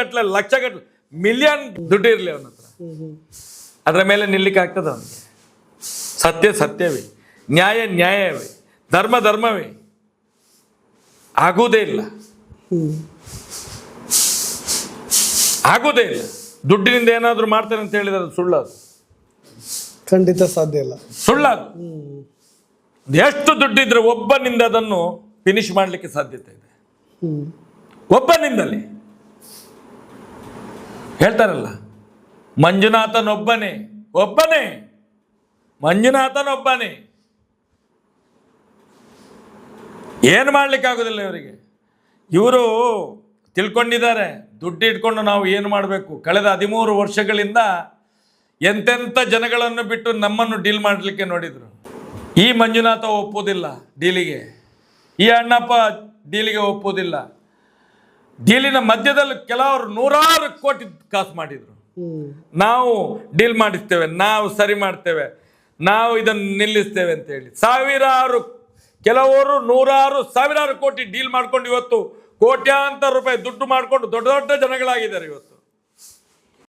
ಕೋಟಿಗಟ್ಟಲೆ ಲಕ್ಷಗಟ್ಟಲೆ ಮಿಲಿಯನ್ ದುಡ್ಡು ಇರಲಿ ಅವನ ಹತ್ರ, ಅದರ ಮೇಲೆ ನಿಲ್ಲಿಕ್ಕೆ ಆಗ್ತದೆ ಅವನಿಗೆ? ಸತ್ಯ ಸತ್ಯವೇ, ನ್ಯಾಯ ನ್ಯಾಯವೇ, ಧರ್ಮ ಧರ್ಮವೇ, ಆಗುವುದೇ ಇಲ್ಲ, ಆಗುವುದೇ ಇಲ್ಲ. ದುಡ್ಡಿನಿಂದ ಏನಾದರೂ ಮಾಡ್ತಾರೆ ಅಂತ ಹೇಳಿದ್ರೆ ಅದು ಸುಳ್ಳದು, ಖಂಡಿತ ಸಾಧ್ಯ ಇಲ್ಲ, ಸುಳ್ಳದು. ಎಷ್ಟು ದುಡ್ಡಿದ್ರೆ ಒಬ್ಬನಿಂದ ಅದನ್ನು ಫಿನಿಶ್ ಮಾಡಲಿಕ್ಕೆ ಸಾಧ್ಯತೆ ಇದೆ, ಒಬ್ಬನಿಂದಲೇ. ಹೇಳ್ತಾರಲ್ಲ, ಮಂಜುನಾಥನೊಬ್ಬನೇ, ಒಬ್ಬನೇ ಮಂಜುನಾಥನೊಬ್ಬನೇ. ಏನು ಮಾಡ್ಲಿಕ್ಕೆ ಆಗೋದಿಲ್ಲ ಇವರಿಗೆ. ಇವರು ತಿಳ್ಕೊಂಡಿದ್ದಾರೆ, ದುಡ್ಡು ಇಟ್ಕೊಂಡು ನಾವು ಏನು ಮಾಡಬೇಕು. ಕಳೆದ 13 ವರ್ಷಗಳಿಂದ ಎಂತೆಂಥ ಜನಗಳನ್ನು ಬಿಟ್ಟು ನಮ್ಮನ್ನು ಡೀಲ್ ಮಾಡಲಿಕ್ಕೆ ನೋಡಿದರು. ಈ ಮಂಜುನಾಥ ಒಪ್ಪೋದಿಲ್ಲ ಡೀಲಿಗೆ, ಈ ಅಣ್ಣಪ್ಪ ಡೀಲಿಗೆ ಒಪ್ಪೋದಿಲ್ಲ. ಡೀಲಿನ ಮಧ್ಯದಲ್ಲಿ ಕೆಲವರು 100 ಕೋಟಿ ಕಾಸು ಮಾಡಿದರು. ನಾವು ಡೀಲ್ ಮಾಡಿಸ್ತೇವೆ, ನಾವು ಸರಿ ಮಾಡ್ತೇವೆ, ನಾವು ಇದನ್ನು ನಿಲ್ಲಿಸ್ತೇವೆ ಅಂತ ಹೇಳಿ ಕೆಲವರು 100,000 ಕೋಟಿ ಡೀಲ್ ಮಾಡ್ಕೊಂಡು ಇವತ್ತು ಕೋಟ್ಯಾಂತರ ರೂಪಾಯಿ ದುಡ್ಡು ಮಾಡಿಕೊಂಡು ದೊಡ್ಡ ದೊಡ್ಡ ಜನಗಳಾಗಿದ್ದಾರೆ ಇವತ್ತು.